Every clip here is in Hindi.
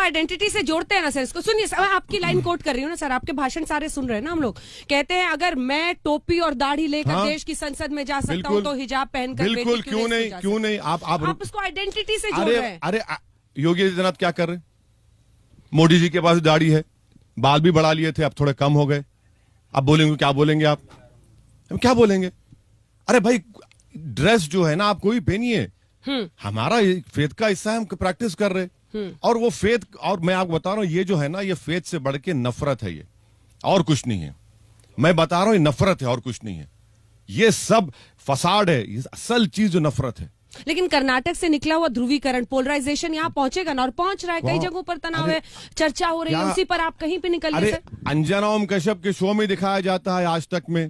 आइडेंटिटी से जोड़ते हैं ना सर। इसको सुनिए, आपकी लाइन कोट कर रही हूँ ना सर, आपके भाषण सारे सुन रहे हैं ना हम लोग। कहते हैं अगर मैं टोपी और दाढ़ी लेकर देश की संसद में जा सकता हूँ तो हिजाब पहनकर बिल्कुल, क्यों नहीं आप उसको आइडेंटिटी से जोड़ रहे हैं। अरे योगी आदित्यनाथ क्या कर रहे हैं? मोदी जी के पास दाढ़ी है, बाल भी बढ़ा लिए थे, अब थोड़े कम हो गए। अब बोलेंगे, क्या बोलेंगे आप? हम क्या बोलेंगे? अरे भाई ड्रेस जो है ना आप कोई पहनिए, हमारा फेथ का हिस्सा है, हम प्रैक्टिस कर रहे। और वो फेथ, और मैं आपको बता रहा हूं ये जो है ना, ये फेथ से बढ़ के नफरत है, ये और कुछ नहीं है। मैं बता रहा हूं ये नफरत है और कुछ नहीं है। ये सब फसाड है, ये असल चीज जो नफरत है। लेकिन कर्नाटक से निकला हुआ ध्रुवीकरण, पोलराइजेशन यहाँ पहुंचेगा ना, और पहुंच रहा है। कई जगहों पर तनाव है, चर्चा हो रही है, उसी पर आप कहीं पे निकलिए सर। अंजना ओम कश्यप के शो में दिखाया जाता है आज तक में,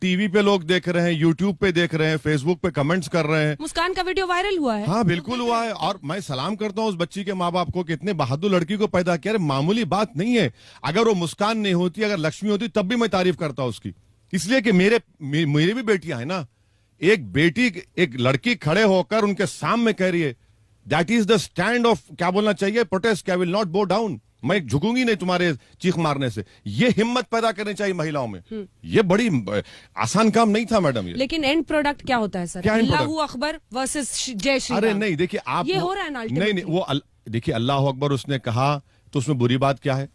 टीवी पे लोग देख रहे हैं, यूट्यूब पे देख रहे हैं, फेसबुक पे कमेंट्स कर रहे हैं। मुस्कान का वीडियो वायरल हुआ है। हाँ बिल्कुल हुआ है, और मैं सलाम करता हूँ उस बच्ची के माँ बाप को कि इतने बहादुर लड़की को पैदा किया। मामूली बात नहीं है। अगर वो मुस्कान नहीं होती, अगर लक्ष्मी होती, तब भी मैं तारीफ करता उसकी। इसलिए कि मेरी भी बेटियां है ना। एक बेटी, एक लड़की खड़े होकर उनके सामने कह रही है, that is the stand of, क्या बोलना चाहिए, प्रोटेस्ट, आई विल नॉट बो डाउन, मैं झुकूंगी नहीं तुम्हारे चीख मारने से। ये हिम्मत पैदा करनी चाहिए महिलाओं में। ये बड़ी आसान काम नहीं था मैडम ये। लेकिन एंड प्रोडक्ट क्या होता है सर? अल्लाहू अकबर वर्सेस जय श्री राम। अरे नहीं, देखिए आप, ये हो रहा है ना नहीं वो देखिए अल्लाह अकबर उसने कहा तो उसमें बुरी बात क्या है?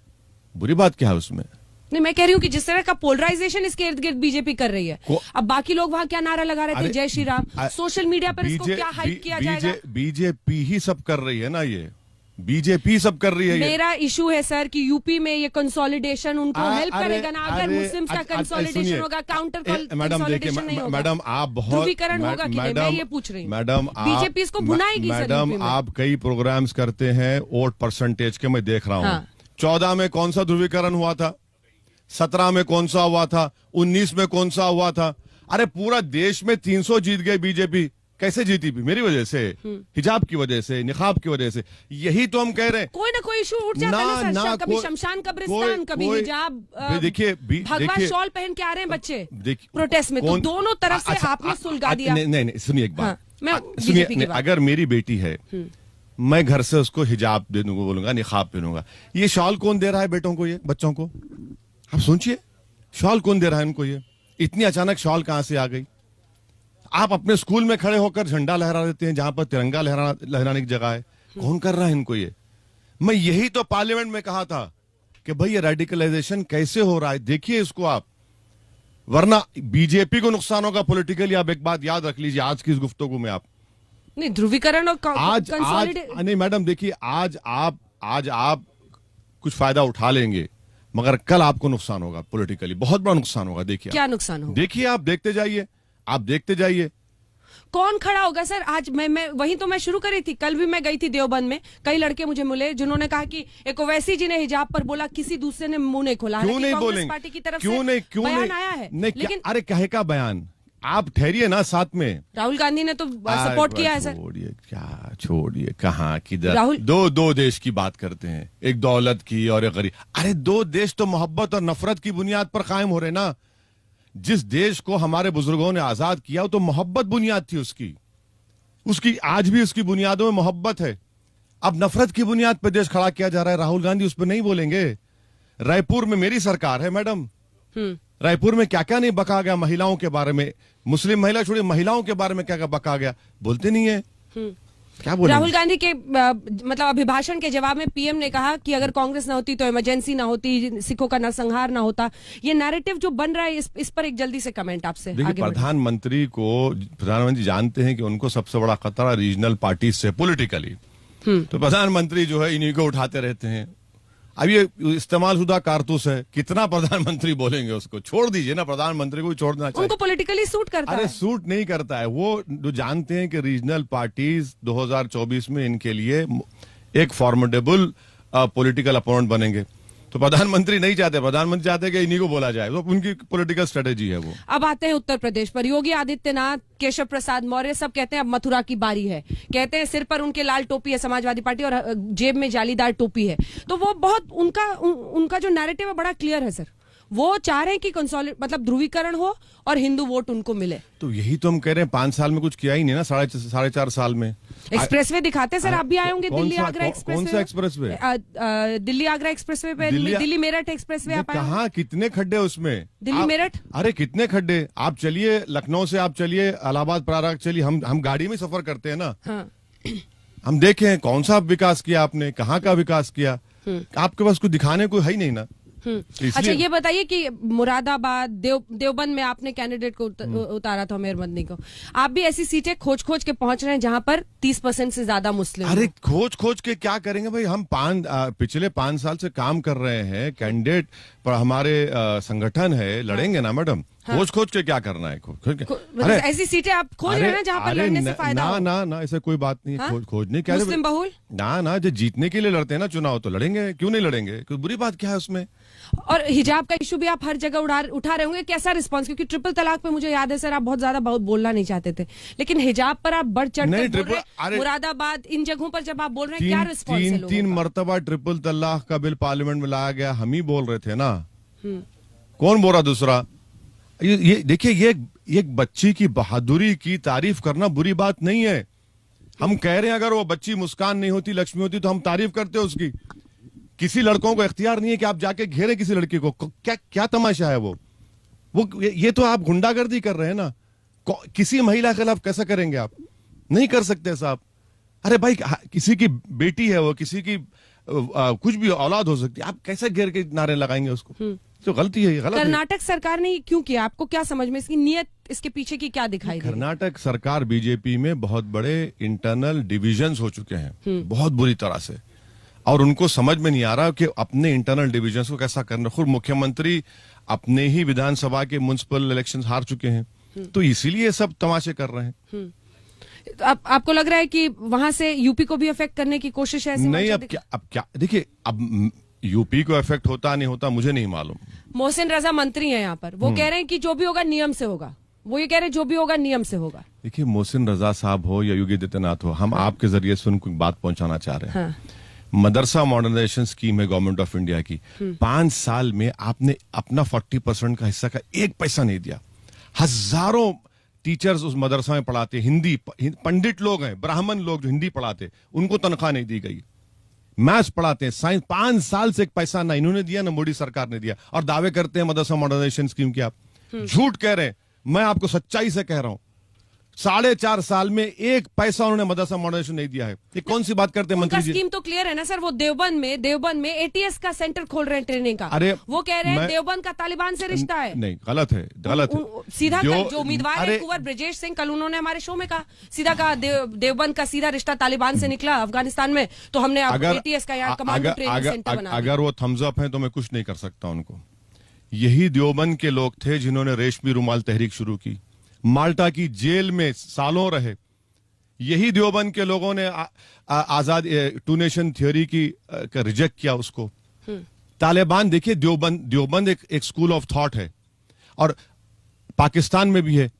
बुरी बात क्या है उसमें? नहीं, मैं कह रही हूँ कि जिस तरह का पोलराइजेशन इसके इर्द गिर्द बीजेपी कर रही है, अब बाकी लोग वहाँ क्या नारा लगा रहे थे, जय श्री राम। सोशल मीडिया पर इसको क्या हाइप किया जाएगा? बीजेपी ही सब कर रही है ना, ये बीजेपी सब कर रही है। मेरा इशू है सर कि यूपी में ये कंसोलिडेशन उनको हेल्प करेगा ना। अगर मुस्लिम्स का कंसोलिडेशन होगा, काउंटर कंसोलिडेशन नहीं होगा। मैडम आप बहुत ध्रुवीकरण होगा कि नहीं, मैं ये पूछ रही हूँ। मैडम बीजेपी इसको भुनाएगी सर। मैडम आप कई प्रोग्राम्स करते हैं वोट परसेंटेज के, मैं देख रहा हूँ। 14 में कौन सा ध्रुवीकरण हुआ था? 17 में कौन सा हुआ था? 19 में कौन सा हुआ था? अरे पूरा देश में 300 जीत गए बीजेपी। कैसे जीती? भी मेरी वजह से, हिजाब की वजह से, निकाब की वजह से। यही तो हम कह रहे हैं। कोई ना कोई इशू उठ जाता है ना सर। कभी शमशान कब्रिस्तान, कभी हिजाब, देखिए भगवा शॉल पहन के आ रहे हैं बच्चे प्रोटेस्ट में, तो दोनों तरफ से आपने सुलगा दिया। नहीं, सुनिए एक बात, सुनिए, अगर मेरी बेटी है, मैं घर से उसको हिजाब दे दूंगा, बोलूंगा निकाब पहनूंगा। ये शॉल कौन दे रहा है बेटों को, ये बच्चों को? आप सोचिए, शॉल कौन दे रहा है उनको? ये इतनी अचानक शॉल कहां से आ गई? आप अपने स्कूल में खड़े होकर झंडा लहरा देते हैं जहां पर तिरंगा लहराने की जगह है। कौन कर रहा है इनको ये? मैं यही तो पार्लियामेंट में कहा था कि भाई ये रेडिकलाइजेशन कैसे हो रहा है, देखिए इसको आप, वरना बीजेपी को नुकसान होगा पॉलिटिकली। आप एक बात याद रख लीजिए आज की इस गुफ्तगू में। आप नहीं, ध्रुवीकरण और आज नहीं मैडम, देखिए आज आप कुछ फायदा उठा लेंगे, मगर कल आपको नुकसान होगा पॉलिटिकली, बहुत बड़ा नुकसान होगा। देखिए क्या नुकसान होगा? देखिए आप देखते जाइए। कौन खड़ा होगा सर? आज मैं वही तो मैं शुरू करी थी। कल भी मैं गई थी देवबंद में, कई लड़के मुझे मिले जिन्होंने कहा कि एक ओवैसी जी ने हिजाब पर बोला, किसी दूसरे ने मुंह नहीं खोला। क्यों नहीं बोलेंगे? पार्टी की तरफ से बयान आया है, लेकिन अरे कहे का बयान, आप ठहरिए ना साथ में। राहुल गांधी ने तो सपोर्ट किया है सर। छोड़िए कहाँ किधर, दो देश की बात करते हैं, एक दौलत की और एक गरीब। अरे दो देश तो मोहब्बत और नफरत की बुनियाद पर कायम हो रहे ना। जिस देश को हमारे बुजुर्गों ने आजाद किया वो तो मोहब्बत बुनियाद थी उसकी आज भी उसकी बुनियादों में मोहब्बत है। अब नफरत की बुनियाद पर देश खड़ा किया जा रहा है। राहुल गांधी उस पर नहीं बोलेंगे। रायपुर में मेरी सरकार है मैडम, रायपुर में क्या क्या नहीं बका गया महिलाओं के बारे में, मुस्लिम महिला छोड़िए, महिलाओं के बारे में क्या क्या बका गया, बोलते नहीं है। क्या बोलेंगे? राहुल गांधी के मतलब अभिभाषण के जवाब में पीएम ने कहा कि अगर कांग्रेस ना होती तो इमरजेंसी ना होती, सिखों का नरसंहार ना होता। ये नैरेटिव जो बन रहा है, इस पर एक जल्दी से कमेंट आपसे। देखिए प्रधानमंत्री जानते हैं कि उनको सबसे बड़ा खतरा रीजनल पार्टी से पॉलिटिकली, तो प्रधानमंत्री जो है इन्हीं को उठाते रहते हैं। अब ये इस्तेमाल शुदा कारतूस है, कितना प्रधानमंत्री बोलेंगे उसको? छोड़ दीजिए ना, प्रधानमंत्री को छोड़ना चाहिए। उनको पॉलिटिकली सूट करता है। अरे सूट नहीं करता है, वो जो जानते हैं कि रीजनल पार्टीज 2024 में इनके लिए एक फॉर्मिडेबल पॉलिटिकल अपोनेंट बनेंगे। तो प्रधानमंत्री नहीं चाहते, प्रधानमंत्री चाहते हैं कि इन्हीं को बोला जाए, तो उनकी पॉलिटिकल स्ट्रेटेजी है वो। अब आते हैं उत्तर प्रदेश पर। योगी आदित्यनाथ, केशव प्रसाद मौर्य सब कहते हैं अब मथुरा की बारी है। कहते हैं सिर पर उनके लाल टोपी है समाजवादी पार्टी और जेब में जालीदार टोपी है। तो वो बहुत उनका जो नैरेटिव है बड़ा क्लियर है सर। वो चाह रहे हैं कि मतलब ध्रुवीकरण हो और हिंदू वोट उनको मिले। तो यही तो हम कह रहे हैं, 5 साल में कुछ किया ही नहीं ना, 4.5 साल में। एक्सप्रेसवे दिखाते सर, आप भी आए होंगे दिल्ली आगरा एक्सप्रेसवे। कौन सा एक्सप्रेसवे? दिल्ली आगरा एक्सप्रेसवे पे, दिल्ली मेरठ एक्सप्रेसवे आप आए? कहाँ, कितने खड्डे उसमें? दिल्ली मेरठ, अरे कितने खड्डे! आप चलिए लखनऊ से, आप चलिए इलाहाबाद प्रयाग चलिए, हम गाड़ी में सफर करते हैं ना। हाँ। हम देखें कौन सा विकास किया आपने, कहाँ का विकास किया, आपके पास कुछ दिखाने को है ही नहीं ना। अच्छा ये बताइए कि मुरादाबाद देवबंद में आपने कैंडिडेट को उतारा था मेयर मदनी को, आप भी ऐसी सीटें खोज खोज के पहुंच रहे हैं जहां पर 30% से ज्यादा मुस्लिम। अरे खोज खोज के क्या करेंगे भाई, हम पिछले 5 साल से काम कर रहे हैं, कैंडिडेट पर हमारे संगठन है, लड़ेंगे ना मैडम। हाँ। खोज के क्या करना है? अरे ऐसी सीटें आप खोज रहे हैं ना जहां पर लड़ने से फायदा हो। ना ऐसा कोई बात नहीं। हाँ? खोज नहीं, क्या मुस्लिम बहुल ना जो जीतने के लिए लड़ते हैं ना चुनाव, तो लड़ेंगे, क्यों नहीं लड़ेंगे, कोई बुरी बात क्या है उसमें। और हिजाब का इशू भी आप हर जगह उठा रहे होंगे, कैसा रिस्पांस? क्योंकि ट्रिपल तलाक पे मुझे याद है सर आप बहुत ज्यादा बोलना नहीं चाहते थे, लेकिन हिजाब पर आप बढ़ चढ़ कर बोल रहे हैं। मुरादाबाद इन जगहों पर जब आप बोल रहे हैं, क्या रिस्पांस है लोगों का? 3 मरतबा ट्रिपल तलाक का बिल पार्लियामेंट में लाया गया, हम ही बोल रहे थे ना, कौन बोल रहा दूसरा? ये देखिए, ये एक बच्ची की बहादुरी की तारीफ करना बुरी बात नहीं है। हम कह रहे हैं अगर वो बच्ची मुस्कान नहीं होती, लक्ष्मी होती, तो हम तारीफ करते उसकी। किसी लड़कों को इख्तियार नहीं है कि आप जाके घेरे किसी लड़की को, क्या तमाशा है वो ये तो आप गुंडागर्दी कर रहे हैं ना। किसी महिला के खिलाफ कैसा करेंगे आप? नहीं कर सकते साहब। अरे भाई किसी की बेटी है वो, किसी की कुछ भी औलाद हो सकती है, आप कैसे घेर के नारे लगाएंगे उसको? तो गलती है, ये गलत है। कर्नाटक सरकार ने क्यों किया? आपको क्या समझ में इसकी नीयत, इसके पीछे की क्या दिखाई दे? कर्नाटक सरकार बीजेपी में बहुत बड़े इंटरनल डिविजन्स हो चुके हैं, बहुत बुरी तरह से, और उनको समझ में नहीं आ रहा कि अपने इंटरनल डिविजन्स को कैसा करना। खुद मुख्यमंत्री अपने ही विधानसभा के म्युनिसिपल इलेक्शंस हार चुके हैं, तो इसीलिए सब तमाशे कर रहे हैं। तो आपको लग रहा है कि वहां से यूपी को भी अफेक्ट करने की कोशिश है? नहीं, अब क्या देखिए, अब यूपी को इफेक्ट होता नहीं होता मुझे नहीं मालूम। मोहसिन रजा मंत्री हैं यहाँ पर, वो कह रहे हैं कि जो भी होगा नियम से होगा। वो ये कह रहे हैं जो भी होगा नियम से होगा। देखिए, मोहसिन रजा साहब हो या योगी आदित्यनाथ हो, हम आपके जरिए से उनको बात पहुंचाना चाह रहे हैं। हाँ। मदरसा मॉडर्नाइजेशन स्कीम है गवर्नमेंट ऑफ इंडिया की, 5 साल में आपने अपना 40% का हिस्सा का 1 पैसा नहीं दिया। हजारों टीचर्स उस मदरसा में पढ़ाते, हिंदी पंडित लोग हैं, ब्राह्मण लोग जो हिंदी पढ़ाते, उनको तनख्वाह नहीं दी गई। मैथ्स पढ़ाते हैं, साइंस, 5 साल से 1 पैसा ना इन्होंने दिया ना मोदी सरकार ने दिया, और दावे करते हैं मदरसा मॉडर्नाइजेशन स्कीम की। आप झूठ कह रहे हैं, मैं आपको सच्चाई से कह रहा हूं, 4.5 साल में 1 पैसा उन्होंने मदरसा मॉडर्नाइजेशन नहीं दिया है। ये कौन सी बात करते हैं मंत्री जी? स्कीम तो क्लियर है ना सर, वो देवबंद में एटीएस का सेंटर खोल रहे हैं ट्रेनिंग का। अरे वो कह रहे हैं देवबंद का तालिबान से रिश्ता है। नहीं, गलत है, गलत है। सीधा जो उम्मीदवार है कुंवर ब्रजेश सिंह, कल उन्होंने हमारे शो में कहा, सीधा कहा देवबंद का सीधा रिश्ता तालिबान से निकला अफगानिस्तान में, तो हमने एटीएस का यहाँ कमांडो ट्रेनिंग सेंटर बना दिया। अगर वो थम्स अप है तो मैं कुछ नहीं कर सकता उनको। यही देवबंद के लोग थे जिन्होंने रेशमी रुमाल तहरीक शुरू की, माल्टा की जेल में सालों रहे। यही देवबंद के लोगों ने आजाद 2 नेशन थ्योरी की रिजेक्ट किया उसको। तालिबान, देखिए देवबंद एक स्कूल ऑफ थॉट है, और पाकिस्तान में भी है,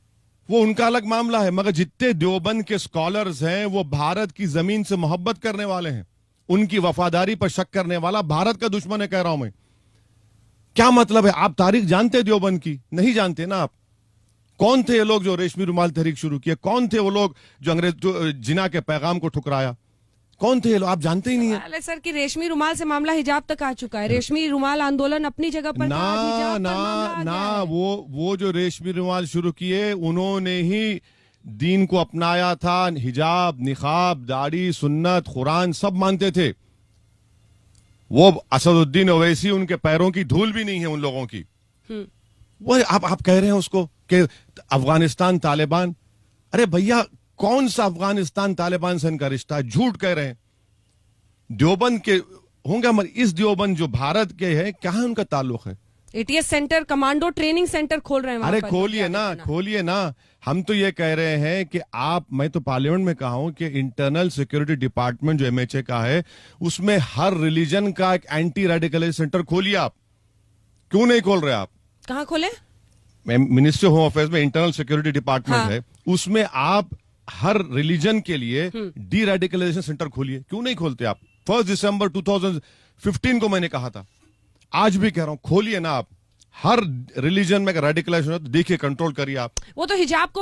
वो उनका अलग मामला है, मगर जितने देवबंद के स्कॉलर्स हैं वो भारत की जमीन से मोहब्बत करने वाले हैं। उनकी वफादारी पर शक करने वाला भारत का दुश्मन है, कह रहा हूं मैं। क्या मतलब है? आप तारीख जानते देवबंद की? नहीं जानते ना आप। कौन थे ये लोग जो रेशमी रुमाल तहरीक शुरू किए? कौन थे वो लोग जो अंग्रेज जिना के पैगाम को ठुकराया? कौन थे ये लोग? आप जानते ही नहीं है सर कि रेशमी रुमाल से मामला हिजाब तक आ चुका है। रेशमी रुमाल आंदोलन अपनी जगह पर ना वो जो रेशमी रुमाल शुरू किए उन्होंने ही दीन को अपनाया था। हिजाब, निकाब, दाढ़ी, सुन्नत, कुरान सब मानते थे। वो असदुद्दीन ओवैसी, उनके पैरों की धूल भी नहीं है उन लोगों की। वो आप कह रहे हैं उसको कि अफगानिस्तान तालिबान। अरे भैया, कौन सा अफगानिस्तान तालिबान से इनका रिश्ता है? झूठ कह रहे हैं। देवबंद के होंगे, मगर इस देवबंद जो भारत के हैं, कहां उनका ताल्लुक है? ATS centre, commando training centre खोल रहे हैं। अरे खोलिए ना। हम तो ये कह रहे हैं कि मैं तो पार्लियामेंट में कहा हूं कि इंटरनल सिक्योरिटी डिपार्टमेंट जो एमएचए का है, उसमें हर रिलीजन का एक एंटी रेडिकलाइज सेंटर खोलिए। आप क्यों नहीं खोल रहे? आप कहां खोले? मिनिस्ट्री ऑफ होम अफेयर्स में इंटरनल सिक्योरिटी डिपार्टमेंट है, उसमें आप हर रिलीजन के लिए डी रेडिकलाइजेशन सेंटर खोलिए। क्यों नहीं खोलते आप? 1 दिसंबर 2015 को मैंने कहा था, आज भी कह रहा हूं, खोलिए ना आप। हर रिलीजन में अगर रेडिकलाइजेशन हो तो देखिए, कंट्रोल करिए आप। वो तो हिजाब को